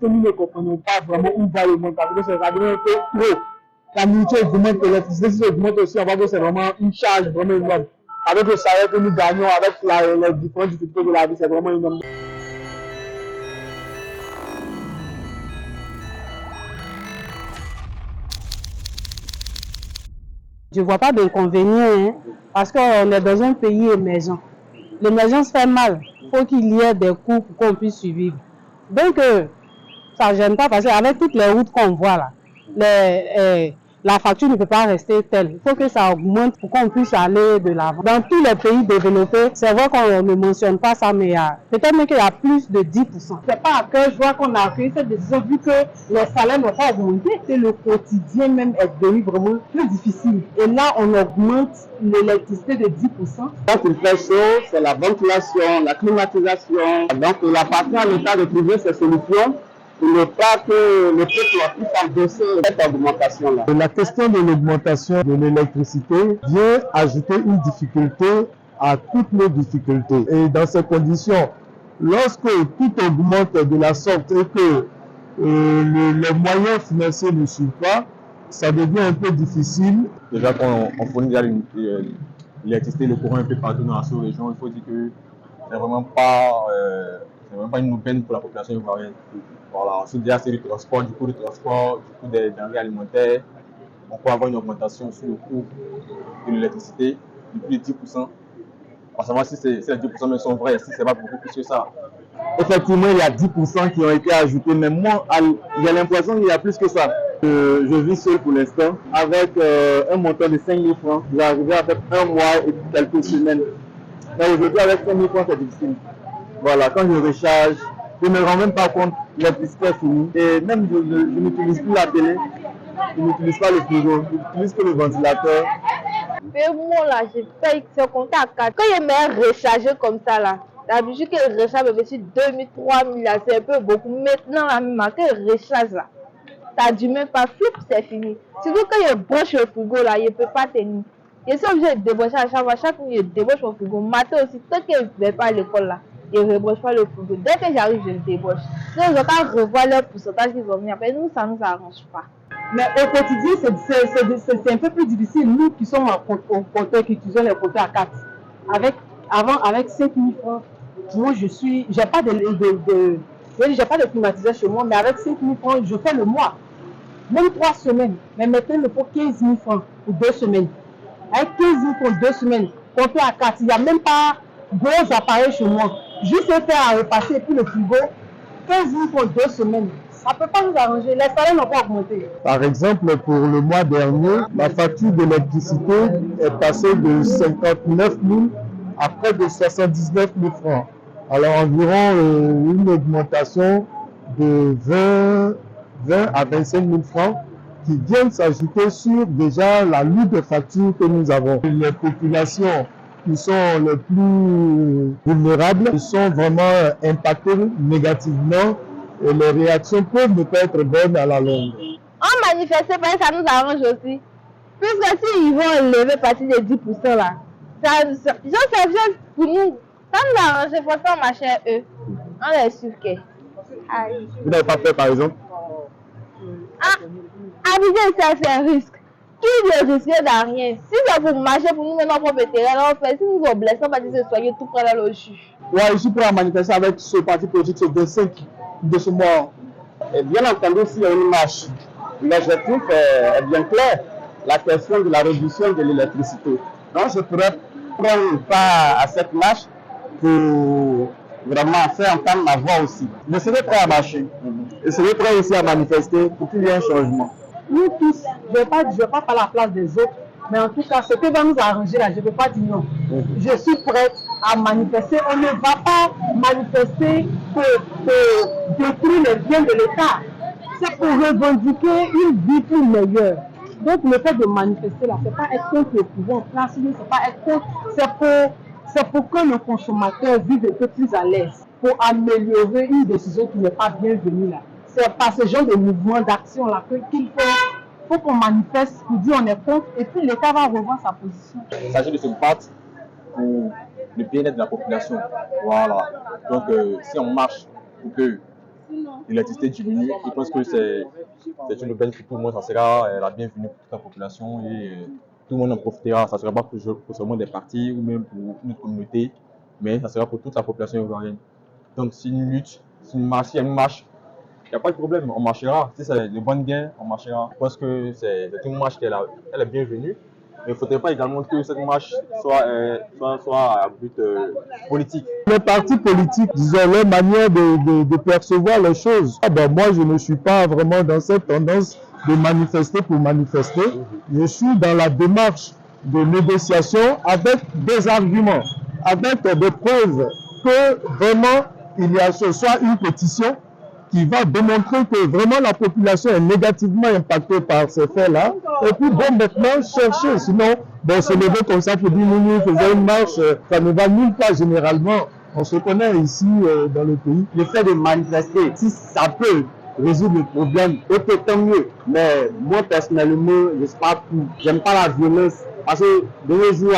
Nous ne comprenons pas vraiment où va le monde parce que ça devient un peu trop. La nourriture augmente, l'électricité si augmente aussi, on va dire que c'est vraiment une charge vraiment énorme. Avec le salaire que nous gagnons, avec les différentes difficultés de la vie, c'est vraiment énorme. Je ne vois pas d'inconvénient, parce qu'on est dans un pays émergent. L'émergence fait mal. Il faut qu'il y ait des coûts pour qu'on puisse survivre. Donc, ça ne gêne pas parce qu'avec toutes les routes qu'on voit là, la facture ne peut pas rester telle. Il faut que ça augmente pour qu'on puisse aller de l'avant. Dans tous les pays développés, c'est vrai qu'on ne mentionne pas ça, mais peut-être même qu'il y a plus de 10%. C'est pas à cœur joie qu'on a pris cette décision vu que les salaires n'ont pas augmenté et le quotidien même est devenu vraiment plus difficile. Et là, on augmente l'électricité de 10%. Quand il fait chaud, c'est la ventilation, la climatisation. Donc, il appartient à l'État de trouver ces solutions. Il ne pas que le peuple puisse endosser cette augmentation-là. La question de l'augmentation de l'électricité vient ajouter une difficulté à toutes les difficultés. Et dans ces conditions, lorsque tout augmente de la sorte et que les moyens financiers ne suivent pas, ça devient un peu difficile. Déjà qu'on fournit déjà l'électricité, le courant un peu partout dans la sous-région, il faut dire que c'est vraiment pas une peine pour la population ivoirienne. Voilà, ensuite déjà c'est du transport, du coût du transport, du coût des denrées alimentaires. On peut avoir une augmentation sur le coût de l'électricité de plus de 10%. À savoir si ces 10% mais sont vrais, si c'est pas beaucoup plus que ça. Effectivement, il y a 10% qui ont été ajoutés, mais moi, j'ai l'impression qu'il y a plus que ça. Je vis seul pour l'instant, avec un montant de 5 000 francs. J'ai arrivé à faire un mois et quelques semaines. Mais aujourd'hui, avec 5 000 francs, c'est difficile. Voilà, quand je recharge, je ne me rends même pas compte que l'électricité est finie. Et même, je n'utilise plus la télé, je n'utilise pas le frigo, je n'utilise que le ventilateur. Mais moi là, je paye ce compte à 4. Quand il m'a rechargé comme ça là, d'habitude que recharge me fait 2000, 3000 là, c'est un peu beaucoup. Maintenant là, même quand il recharge là, ça dure même pas, flip, c'est fini. Surtout quand il branche le frigo là, il ne peut pas tenir. Je suis obligé de débrancher à chaque fois, chaque fois il débranche mon frigo. Matin aussi, tant qu'il ne va pas à l'école là, il ne rebranche pas le frigo. Dès que j'arrive, je le débranche. Donc je vais revoir leur pourcentage qu'ils ont mis. Après nous, ça ne nous arrange pas. Mais au quotidien, c'est un peu plus difficile. Nous qui sommes en compteur, qui utilisons les compteurs à 4. Avec 5 000 francs, moi j'ai pas de climatiseur chez moi, mais avec 5 000 francs, je fais le mois. Même 3 semaines. Mais maintenant, il me faut 15 000 francs pour 2 semaines. Avec 15 000 francs, 2 semaines, compteur à 4, il n'y a même pas gros appareils chez moi. Juste faire à repasser et puis le frigo, 15 000 francs, 2 semaines. Ça ne peut pas nous arranger. Les salaires n'ont pas augmenté. Par exemple, pour le mois dernier, la facture d'électricité est passée de 59 000 à près de 79 000 francs. Alors environ une augmentation de 20 à 25 000 francs qui viennent s'ajouter sur déjà la lourde facture que nous avons. Les populations qui sont les plus vulnérables sont vraiment impactées négativement. Et les réactions peuvent ne pas être bonnes à la longue. En manifester, ça nous arrange aussi. Puisque s'ils vont lever partir de 10% là, ça vient pour nous. Ça nous arrange, il faut faire marcher eux. On les suffit. Vous n'avez pas peur par exemple? Habiter ça, c'est un risque. Qui ne risque de rien? Si c'est pour marcher pour nous mettre notre propre terrain, on fait. Si nous sommes blessés, on va dire que soyez tout près dans le juge. Ouais, je suis prêt à manifester avec ce parti politique sur 25 de ce mois. Et bien entendu, s'il y a une marche, l'objectif est bien clair, la question de la réduction de l'électricité. Donc je pourrais prendre part à cette marche pour vraiment faire entendre ma voix aussi. Je serai prêt à marcher. Je serai prêt aussi à manifester pour qu'il y ait un changement. Nous tous, je ne vais pas parler à la place des autres, mais en tout cas, ce que va nous arranger là, je ne peux pas dire non. Je suis prête à manifester. On ne va pas manifester pour détruire les biens de l'État. C'est pour revendiquer une vie plus meilleure. Donc le fait de manifester là, ce n'est pas être contre le pouvoir en place, ce n'est pas être contre, c'est pour que le consommateur vive un peu plus à l'aise, pour améliorer une décision qui n'est pas bienvenue là. C'est par ce genre de mouvement d'action là qu'il faut qu'on manifeste pour dire on est contre et puis l'État va revoir sa position. Il s'agit de se battre pour le bien-être de la population. Voilà. Donc si on marche pour que l'électricité diminue, je pense que c'est une aubaine pour tout le monde, ça sera la bienvenue pour toute la population et tout le monde en profitera. Ça ne sera pas pour seulement des partis ou même pour une communauté, mais ça sera pour toute la population ivoirienne. Donc c'est une lutte, c'est une marche, il y a une marche, il n'y a pas de problème, on marchera. Si c'est de bonnes gains, on marchera. Je pense que c'est une marche qui est bienvenue. Mais il ne faudrait pas également que cette marche soit à but politique. Les partis politiques, disons, leur manière de percevoir les choses. Moi, je ne suis pas vraiment dans cette tendance de manifester pour manifester. Je suis dans la démarche de négociation avec des arguments, avec des preuves que vraiment il y a soit une pétition qui va démontrer que vraiment la population est négativement impactée par ces faits-là. Et puis bon, maintenant, chercher, sinon, se lever comme ça pour dire nous faisons une marche, ça ne va nulle part généralement. On se connaît ici dans le pays. Le fait de manifester, si ça peut résoudre le problème, ok, tant mieux. Mais moi, personnellement, je ne sais pas pour. J'aime pas la violence. Parce que de nos jours,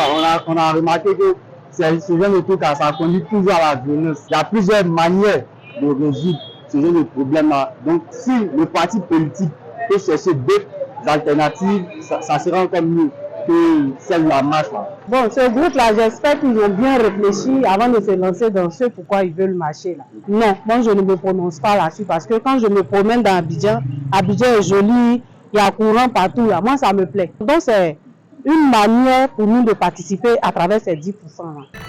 on a remarqué que ce genre de truc, ça conduit toujours à la violence. Il y a plusieurs manières de résoudre ce genre de problème-là. Donc, si le parti politique peut chercher d'autres alternatives, ça sera encore mieux que celle de la marche. Là. Bon, ce groupe-là, j'espère qu'ils ont bien réfléchi avant de se lancer dans ce pourquoi ils veulent marcher là. Non, moi je ne me prononce pas là-dessus parce que quand je me promène dans Abidjan, Abidjan est joli, il y a courant partout là, moi ça me plaît. Donc c'est une manière pour nous de participer à travers ces 10% là.